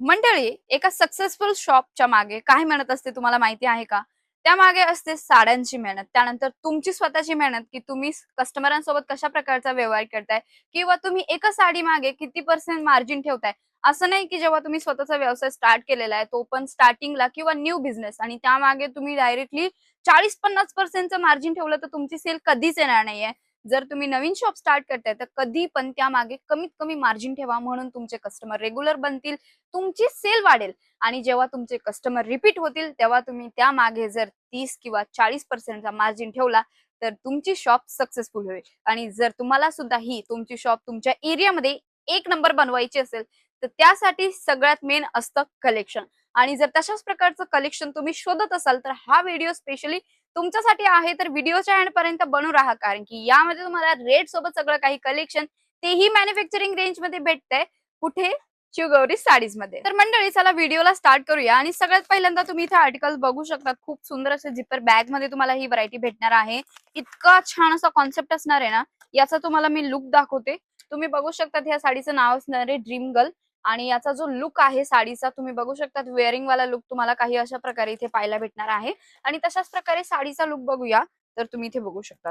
मंडळी, एका सक्सेसफुल शॉपच्या मागे काय मेहनत असते तुम्हाला माहिती आहे का? त्यामागे असते साड्यांची मेहनत, त्यानंतर तुमची स्वतःची मेहनत, की तुम्ही कस्टमरांसोबत कशा प्रकारचा व्यवहार करताय किंवा तुम्ही एका साडी मागे किती पर्सेंट मार्जिन ठेवताय. असं नाही की जेव्हा तुम्ही स्वतःचा व्यवसाय स्टार्ट केलेला आहे, तो पण स्टार्टिंगला किंवा न्यू बिझनेस आणि त्यामागे तुम्ही डायरेक्टली 40-50% मार्जिन ठेवलं तर तुमची सेल कधीच येणार नाहीये. जर तुम्ही नवीन शॉप स्टार्ट करताय तर कधी पण त्यामागे कमीत कमी मार्जिन ठेवा, म्हणून तुमचे कस्टमर रेग्युलर बनतील, तुमची सेल वाढेल आणि जेव्हा तुमचे कस्टमर रिपीट होतील तेव्हा तुम्ही त्यामागे जर 30 किंवा 40%चा मार्जिन ठेवला तर तुमची शॉप सक्सेसफुल होईल. आणि जर तुम्हाला सुद्धा ही तुमची शॉप तुमच्या एरियामध्ये एक नंबर बनवायची असेल तर त्यासाठी सगळ्यात मेन असतं कलेक्शन. आणि जर तशाच प्रकारचं कलेक्शन तुम्ही शोधत असाल तर हा व्हिडिओ स्पेशली तुमच्यासाठी आहे. तर व्हिडिओच्या एंड पर्यंत बनू राहा, कारण की यामध्ये तुम्हाला रेट सोबत सगळं काही कलेक्शन तेही मॅन्युफॅक्चरिंग रेंज मध्ये भेटतंय. कुठे? शिवगौरी साडीज मध्ये. तर मंडळी, चला व्हिडिओला स्टार्ट करूया. आणि सगळ्यात पहिल्यांदा तुम्ही इथे आर्टिकल बघू शकता. खूप सुंदर असे झिपर बॅग मध्ये तुम्हाला ही व्हरायटी भेटणार आहे. इतका छान असा कॉन्सेप्ट असणार आहे ना, याचा तुम्हाला मी लुक दाखवते. तुम्ही बघू शकता ह्या साडीचं नाव असणार आहे ड्रीम गर्ल. आणि याचा जो लुक आहे साडीचा तुम्ही बघू शकता, वेअरिंग वाला लुक तुम्हाला काही अशा प्रकारे इथे पाहायला भेटणार आहे. आणि तशाच प्रकारे साडीचा लुक बघूया तर तुम्ही इथे बघू शकता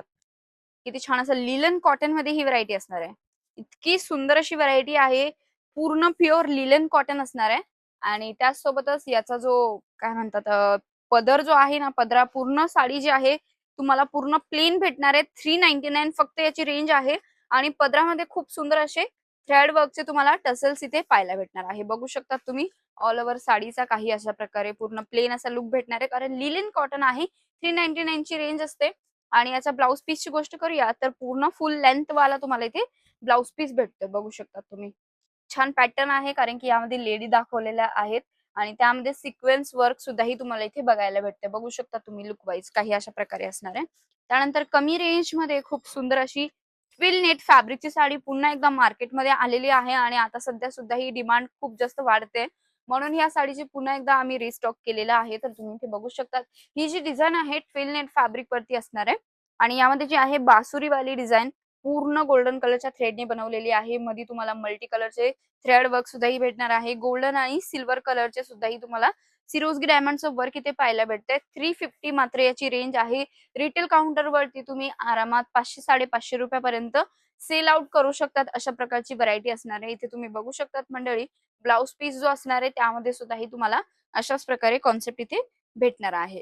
किती छान असं लिलन कॉटन मध्ये ही व्हरायटी असणार आहे. इतकी सुंदर अशी व्हरायटी आहे. पूर्ण प्युअर लिलन कॉटन असणार आहे. आणि त्याचसोबतच याचा जो काय म्हणतात पदर जो आहे ना, पदरा पूर्ण साडी जी आहे तुम्हाला पूर्ण प्लेन भेटणार आहे. 399 फक्त याची रेंज आहे. आणि पदरामध्ये खूप सुंदर असे थ्रेड वर्कचे तुम्हाला टसल्स इथे पाहायला भेटणार आहे. बघू शकता तुम्ही ऑल ओव्हर साडीचा काही अशा प्रकारे पूर्ण प्लेन असा लुक भेटणार आहे, कारण लिलन कॉटन आहे. 399 ची रेंज असते. आणि याचा ब्लाउज पीसची गोष्ट करूया तर पूर्ण फुल लेंथ वाला तुम्हाला इथे ब्लाउज पीस भेटतो. बघू शकता तुम्ही छान पॅटर्न आहे, कारण की यामध्ये लेडी दाखवलेल्या आहेत. आणि त्यामध्ये सिक्वेन्स वर्क सुद्धा ही तुम्हाला इथे बघायला भेटते. बघू शकता तुम्ही लुक वाईज काही अशा प्रकारे असणार आहे. त्यानंतर कमी रेंज मध्ये खूप सुंदर अशी ट्विल नेट फॅब्रिकची साडी पुन्हा एकदा मार्केटमध्ये आलेली आहे. आणि आता सध्या सुद्धा ही डिमांड खूप जास्त वाढते, म्हणून या साडीची पुन्हा एकदा आम्ही रिस्टॉक केलेलं आहे. तर तुम्ही इथे बघू शकता ही जी डिझाईन आहे ट्विल नेट फॅब्रिक वरती असणार आहे. आणि यामध्ये जी आहे बासुरी वाली डिझाईन पूर्ण गोल्डन कलरच्या थ्रेडने बनवलेली आहे. मध्ये तुम्हाला मल्टी कलरचे थ्रेड वर्क सुद्धाही भेटणार आहे. गोल्डन आणि सिल्वर कलरचे सुद्धाही तुम्हाला सिरोस्की डायमंडचं वर्क इथे पाहायला भेटतंय. 350 मात्र याची रेंज आहे. रिटेल काउंटर वरती तुम्ही आरामात 500-550 रुपयापर्यंत सेल आउट करू शकतात. अशा प्रकारची व्हरायटी असणार आहे. इथे तुम्ही बघू शकतात मंडळी, ब्लाउज पीस जो असणार आहे त्यामध्ये सुद्धाही तुम्हाला अशाच प्रकारे कॉन्सेप्ट इथे भेटणार आहे.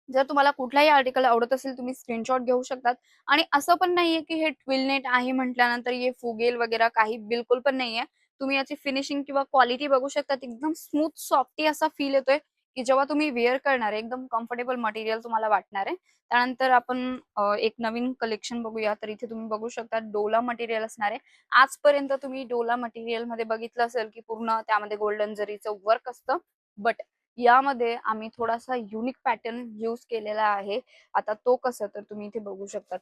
जर तुम्हाला कुठलाही आर्टिकल आवडत असेल तुम्ही स्क्रीनशॉट घेऊ शकतात. आणि असं पण नाहीये की हे ट्विल नेट आहे म्हटल्यानंतर हे फुगेल वगैरे, काही बिलकुल पण नाहीये. तुम्ही याची फिनिशिंग किंवा क्वालिटी बघू शकता, एकदम स्मूथ सॉफ्टी असा फील येतोय, की जेव्हा तुम्ही वेअर करणार आहे एकदम कम्फर्टेबल मटेरियल तुम्हाला वाटणार आहे. त्यानंतर आपण एक नवीन कलेक्शन बघूया. तर इथे तुम्ही बघू शकता डोला मटेरियल असणार आहे. आजपर्यंत तुम्ही डोला मटेरियल मध्ये बघितलं असेल की पूर्ण त्यामध्ये गोल्डन जरीचं वर्क असतं, बट यामध्ये आम्ही थोडासा युनिक पॅटर्न यूज केलेला आहे. आता तो कसं, तर तुम्ही इथे बघू शकता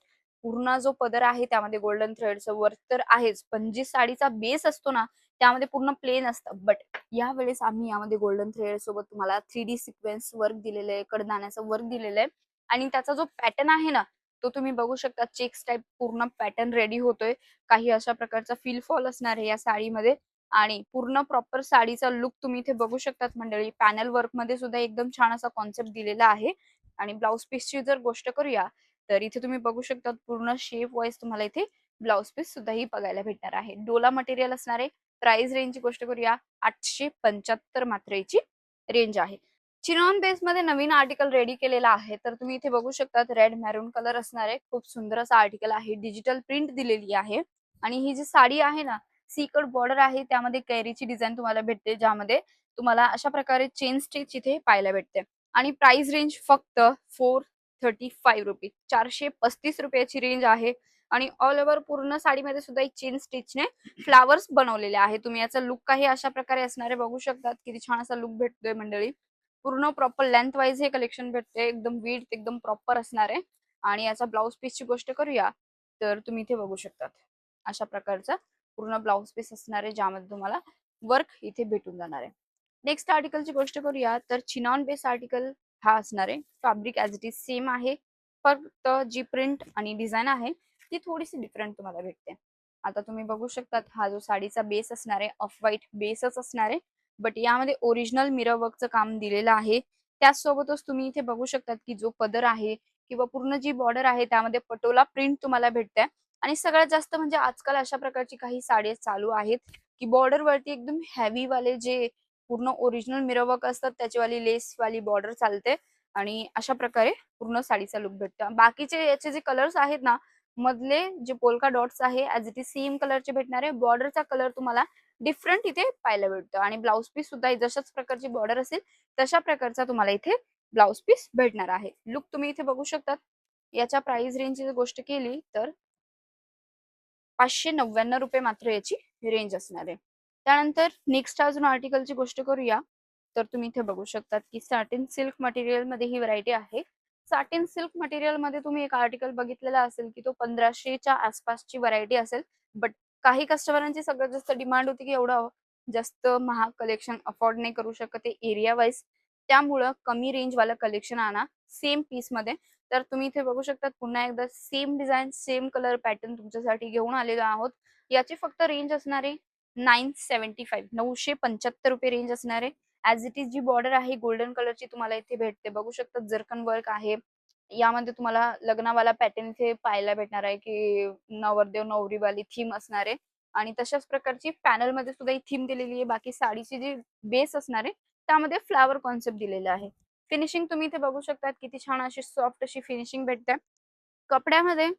पूर्ण जो पदर आहे त्यामध्ये गोल्डन थ्रेडचं वर्क तर आहेच, पण जी साडीचा बेस असतो ना त्यामध्ये पूर्ण प्लेन असतं. बट यावेळेस आम्ही यामध्ये गोल्डन थ्रेड सोबत तुम्हाला 3D सिक्वेन्स वर्क दिलेलं आहे, कडदाण्याचं वर्क दिलेलं आहे. आणि त्याचा जो पॅटर्न आहे ना तो तुम्ही बघू शकता, चेक्स टाइप पूर्ण पॅटर्न रेडी होतोय. काही अशा प्रकारचा फील फॉल असणार आहे या साडीमध्ये. आणि पूर्ण प्रॉपर साडीचा लुक तुम्ही इथे बघू शकतात मंडळी. पॅनल वर्क मध्ये सुद्धा एकदम छान असा कॉन्सेप्ट दिलेला आहे. आणि ब्लाउज पीसची जर गोष्ट करूया तर इथे तुम्ही बघू शकता पूर्ण शेप वाईज तुम्हाला इथे ब्लाउज पीस सुद्धा ही बघायला भेटणार आहे. डोला मटेरियल असणार आहे. प्राइस रेंजची गोष्ट करूया 875 मात्र याची रेंज आहे. चिनॉन बेस मध्ये नवीन आर्टिकल रेडी केलेला आहे. तर तुम्ही इथे बघू शकता रेड मॅरून कलर असणार आहे. खूप सुंदर असा आर्टिकल आहे. डिजिटल प्रिंट दिलेली आहे. आणि ही जी साडी आहे ना सीकट बॉर्डर आहे, त्यामध्ये कैरीची डिझाईन तुम्हाला भेटते, ज्यामध्ये तुम्हाला अशा प्रकारे चेन स्टिच इथे पाहायला भेटते. आणि प्राइस रेंज फक्त 435 रुपीज, 435 रुपयाची रेंज आहे. आणि ऑल ओव्हर पूर्ण साडीमध्ये सुद्धा एक चेन स्टिचने फ्लावर्स बनवलेले आहे. तुम्ही याचा लुक काही अशा प्रकारे असणारे बघू शकतात. किती छान असा लुक भेटतोय मंडळी. पूर्ण प्रॉपर लेंथ वाईज हे कलेक्शन भेटते. एकदम विड्थ एकदम प्रॉपर असणार आहे. आणि याचा ब्लाउज पीसची गोष्ट करूया तर तुम्ही इथे बघू शकतात अशा प्रकारचा पूर्ण ब्लाउज पीस असणार आहे, ज्यामध्ये तुम्हाला वर्क इथे भेटून जाणार आहे. नेक्स्ट आर्टिकलची गोष्ट करूया तर चिनॉन बेस आर्टिकल हा असणार आहे. Fabric as it is same आहे, फक्त जी प्रिंट आणि डिझाईन आहे ती थोडीशी डिफरंट तुम्हाला भेटते. आता तुम्ही बघू शकतात हा जो साडीचा बेस असणार आहे ऑफ व्हाईट बेसच असणार आहे. बट यामध्ये ओरिजिनल मिरर वर्कचं काम दिलेलं आहे. त्याचसोबतच तुम्ही इथे बघू शकतात की जो पदर आहे किंवा पूर्ण जी बॉर्डर आहे त्यामध्ये पटोला प्रिंट तुम्हाला भेटते. आणि सगळ्यात जास्त म्हणजे आजकाल अशा प्रकारची काही साडी चालू आहेत की बॉर्डर वरती एकदम हेवी वाले जे पूर्ण ओरिजिनल मिरर वर्क असतात त्याचीवाली लेस वाली बॉर्डर चालते आणि अशा प्रकारे पूर्ण साडीचा लुक भेटतो. बाकीचे याचे जे कलर्स आहेत ना, मधले जे पोल्का डॉट्स आहे ऍज इट इज सेम कलरचे भेटणार आहे. बॉर्डरचा कलर तुम्हाला डिफरंट इथे पाहायला भेटतो आणि ब्लाउज पीस सुद्धा जशाच प्रकारची बॉर्डर असेल तशा प्रकारचा तुम्हाला इथे ब्लाउज पीस भेटणार आहे. लुक तुम्ही इथे बघू शकतात. याच्या प्राइस रेंजची गोष्ट केली तर 599 रुपये मात्र याची रेंज असणार आहे. त्यानंतर नेक्स्ट अजून आर्टिकलची गोष्ट करूया तर तुम्ही इथे बघू शकतात की सॅटिन सिल्क मटेरियल मध्ये ही व्हरायटी आहे. सॅटिन सिल्क मटेरियल मध्ये तुम्ही एक आर्टिकल बघितलेला असेल की तो 1500च्या आसपासची व्हरायटी असेल. बट काही कस्टमरांची सगळ्यात जास्त डिमांड होती की एवढं जास्त महाग कलेक्शन अफोर्ड नाही करू शकत ते एरिया वाईज. त्यामुळं कमी रेंज वाला कलेक्शन आणा सेम पीस मध्ये. तर तुम्ही इथे बघू शकता पुन्हा एकदा same design same colour pattern तुमच्यासाठी घेऊन आलेलो आहोत. याची फक्त रेंज असणार आहे 975 975 रुपये रेंज असणार आहे. ऍज इट इज जी बॉर्डर आहे गोल्डन कलरची तुम्हाला इथे भेटते. बघू शकता जरकन वर्क आहे. यामध्ये तुम्हाला लग्नावाला पॅटर्न इथे पाहायला भेटणार आहे की नवरदेव नवरीवाली थीम असणार आहे. आणि तशाच प्रकारची पॅनल मध्ये सुद्धा ही थीम दिलेली आहे. बाकी साडीची जी बेस असणार आहे त्यामध्ये फ्लावर कॉन्सेप्ट दिलेला आहे. फिनिशिंग तुम्ही इथे बघू शकता किती छान अशी सॉफ्ट अशी फिनिशिंग भेटते. कपड्यामध्ये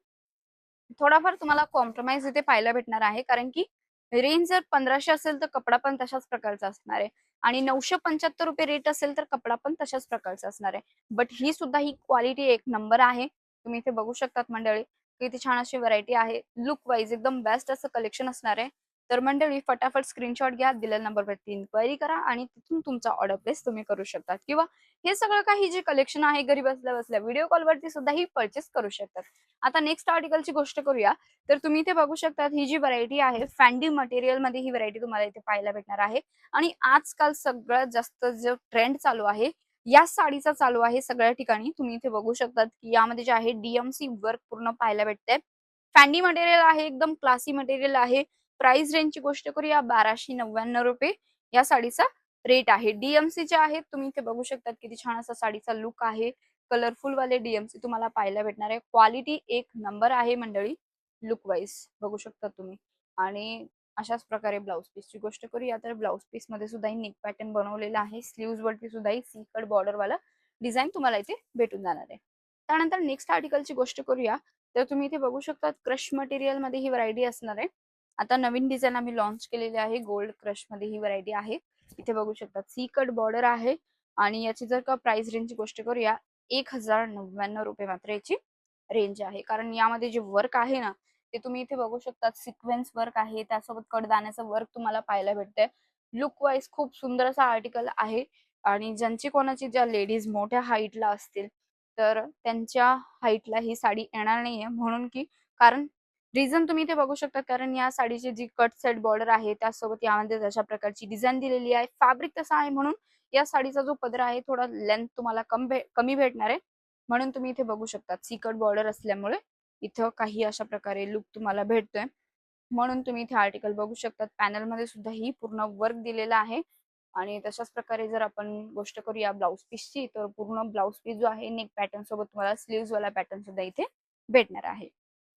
थोडाफार तुम्हाला कॉम्प्रोमाइज इथे पाहायला भेटणार आहे कारण की रेंज जर 1500 असेल तर कपडा पण तशाच प्रकारचा असणार आहे आणि 975 रुपये रेट असेल तर कपडा पण तशाच प्रकारचा असणार आहे. बट ही सुद्धा ही क्वालिटी एक नंबर आहे. तुम्ही इथे बघू शकतात मंडळी किती छान अशी व्हरायटी आहे. लुक वाईज एकदम बेस्ट असं कलेक्शन असणार आहे. तर मंडळी फटाफट स्क्रीनशॉट घ्या, दिलेल्या नंबरवरती इन्क्वायरी करा आणि तिथून तुमचा ऑर्डर प्लेस तुम्ही करू शकता किंवा हे सगळं काही जे कलेक्शन आहे घरी बसल्या बसल्या व्हिडिओ कॉलवरती सुद्धा ही परचेस करू शकतात. आता नेक्स्ट आर्टिकलची गोष्ट करूया तर तुम्ही इथे बघू शकता ही जी व्हरायटी आहे फॅन्डी मटेरियल मध्ये ही व्हरायटी तुम्हाला इथे पाहायला भेटणार आहे. आणि आजकाल सगळ्यात जास्त जो ट्रेंड चालू आहे या साडीचा चालू आहे सगळ्या ठिकाणी. तुम्ही इथे बघू शकतात की यामध्ये जे आहे डीएमसी वर्क पूर्ण पाहायला भेटते. फॅन्डी मटेरियल आहे एकदम क्लासी मटेरियल आहे. प्राइस रेंजची गोष्ट करूया 1299 रुपये या साडीचा रेट आहे. डीएमसी चे आहेत तुम्ही इथे बघू शकतात किती छान असा साडीचा लुक आहे. कलरफुल वाले डीएमसी तुम्हाला पाहायला भेटणार आहे. क्वालिटी एक नंबर आहे मंडळी. लुक वाईज बघू शकता तुम्ही. आणि अशाच प्रकारे ब्लाउज पीसची गोष्ट करूया तर ब्लाउज पीस मध्ये सुद्धा नेक पॅटर्न बनवलेला आहे. स्लीव्ज वरती सुद्धा सी कट बॉर्डर वाला डिझाईन तुम्हाला इथे भेटून जाणार आहे. त्यानंतर नेक्स्ट आर्टिकलची गोष्ट करूया तर तुम्ही इथे बघू शकता क्रश मटेरियल मध्ये ही व्हरायटी असणार आहे. आता नवीन डिझाईन आम्ही लॉन्च केलेली आहे. गोल्ड क्रश मध्ये ही व्हरायटी आहे. इथे बघू शकता सी कट बॉर्डर आहे आणि याची जर का प्राइस रेंजची गोष्ट करूया 1099 रुपये मात्र याची रेंज आहे. कारण यामध्ये जे वर्क आहे ना ते तुम्ही इथे बघू शकता सिक्वेन्स वर्क आहे. त्यासोबत कडदाण्याचं वर्क तुम्हाला पाहायला भेटतंय. लुक वाईज खूप सुंदर असा आर्टिकल आहे आणि ज्यांची कोणाची ज्या लेडीज मोठ्या हाईटला असतील तर त्यांच्या हाईटला ही साडी येणार नाहीये म्हणून की कारण रिझन तुम्ही इथे बघू शकता कारण या साडीची जी कट साइड बॉर्डर आहे त्यासोबत यामध्ये तशा प्रकारची डिझाईन दिलेली आहे. फॅब्रिक तसा आहे म्हणून या साडीचा जो पदर आहे थोडा लेंथ तुम्हाला कमी भेटणार आहे. म्हणून तुम्ही इथे बघू शकता सिकट बॉर्डर असल्यामुळे इथं काही अशा प्रकारे लुक तुम्हाला भेटतोय. म्हणून तुम्ही इथे आर्टिकल बघू शकता. पॅनल मध्ये सुद्धा ही पूर्ण वर्क दिलेला आहे. आणि तशाच प्रकारे जर आपण गोष्ट करूया ब्लाउज पीसची तर पूर्ण ब्लाउज पीस जो आहे नेक पॅटर्न सोबत तुम्हाला स्लीव्स वाला पॅटर्न सुद्धा इथे भेटणार आहे.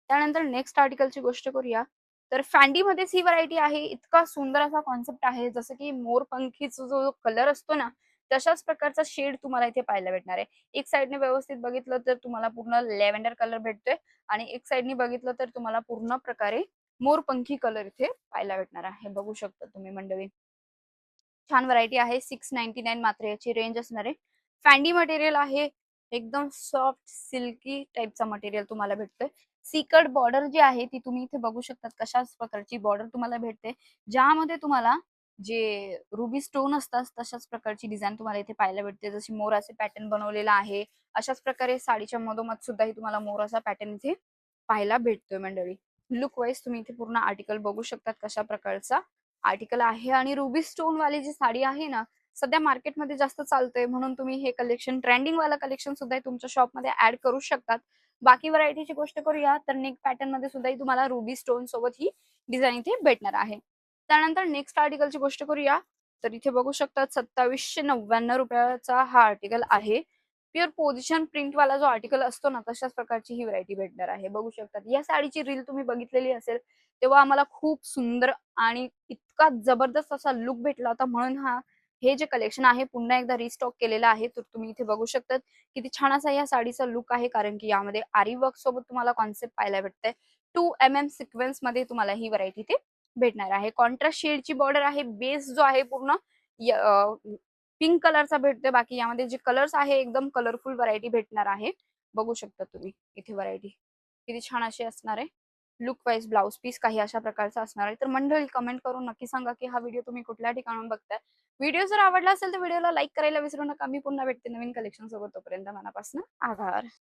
त्यानंतर नेक्स्ट आर्टिकलची गोष्ट करूया तर फॅन्डी मध्येच ही व्हरायटी आहे. इतका सुंदर असा कॉन्सेप्ट आहे जसं की मोरपंखीचा जो कलर असतो ना तशाच प्रकारचा शेड तुम्हाला इथे पाहायला भेटणार आहे. एक साइडने व्यवस्थित बघितलं तर तुम्हाला पूर्ण लॅव्हेंडर कलर भेटतोय आणि एक साइडने बघितलं तर तुम्हाला पूर्ण प्रकारे मोरपंखी कलर इथे पाहायला भेटणार आहे. बघू शकता तुम्ही मंडळी. छान व्हरायटी आहे. 699 मात्र याची रेंज असणार आहे. फॅन्डी मटेरियल आहे. एकदम सॉफ्ट सिल्की टाईपचा मटेरियल तुम्हाला भेटतोय. सीकट बॉर्डर जी आहे ती तुम्ही इथे बघू शकता कशाच प्रकारची बॉर्डर तुम्हाला भेटते. ज्यामध्ये तुम्हाला जे रुबी स्टोन असतात तशाच प्रकारची डिझाईन तुम्हाला इथे पाहायला भेटते. जशी मोराचे पॅटर्न बनवलेला आहे. अशाच प्रकारे साडीच्या मधोमध सुद्धा तुम्हाला मोराचा पॅटर्न इथे पाहायला भेटतोय मंडळी. लुक वाईज तुम्ही इथे पूर्ण आर्टिकल बघू शकतात कशा प्रकारचा आर्टिकल आहे. आणि रुबी स्टोन वाली जी साडी आहे ना सध्या मार्केटमध्ये जास्त चालतंय म्हणून तुम्ही हे कलेक्शन ट्रेंडिंग वाला कलेक्शन सुद्धा तुमच्या शॉपमध्ये ऍड करू शकतात. बाकी व्हरायटीची गोष्ट करूया तर नेक पॅटर्न मध्ये सुद्धा तुम्हाला रुबी स्टोन सोबत ही डिझाईन इथे भेटणार आहे. त्यानंतर नेक्स्ट आर्टिकलची गोष्ट करूया तर इथे बघू शकतात 2799 रुपयाचा हा आर्टिकल आहे. प्युअर पोझिशन प्रिंट वाला जो आर्टिकल असतो ना, तशाच प्रकारची ही व्हरायटी भेटणार आहे. बघू शकतात. या साडीची रील तुम्ही बघितलेली असेल, तेव्हा आम्हाला खूप सुंदर आणि इतका जबरदस्त असा लुक भेटला होता. म्हणून हे जे कलेक्शन आहे पुन्हा एकदा रिस्टॉक केलेलं आहे. तर तुम्ही इथे बघू शकतात किती छान असा या साडीचा लुक आहे, कारण की यामध्ये आरी वर्क सोबत तुम्हाला कॉन्सेप्ट पाहायला भेटतंय. 2 सिक्वेन्स मध्ये तुम्हाला ही व्हरायटी इथे भेटणार आहे. कॉन्ट्रास्ट शेडची बॉर्डर आहे. बेस जो आहे पूर्ण पिंक कलरचा भेटतोय. बाकी यामध्ये जे कलर्स आहे एकदम कलरफुल व्हरायटी भेटणार आहे. बघू शकता तुम्ही इथे व्हरायटी किती छान अशी असणार आहे. लुक वाईज ब्लाउज पीस काही अशा प्रकारचा असणार आहे. तर मंडळी कमेंट करून नक्की सांगा की हा व्हिडिओ तुम्ही कुठल्या ठिकाणून बघताय. व्हिडिओ जर आवडला असेल तर व्हिडिओला लाईक करायला विसरू नका. मी पुन्हा भेटते नवीन कलेक्शन सोबत. तोपर्यंत मनापासून आभार.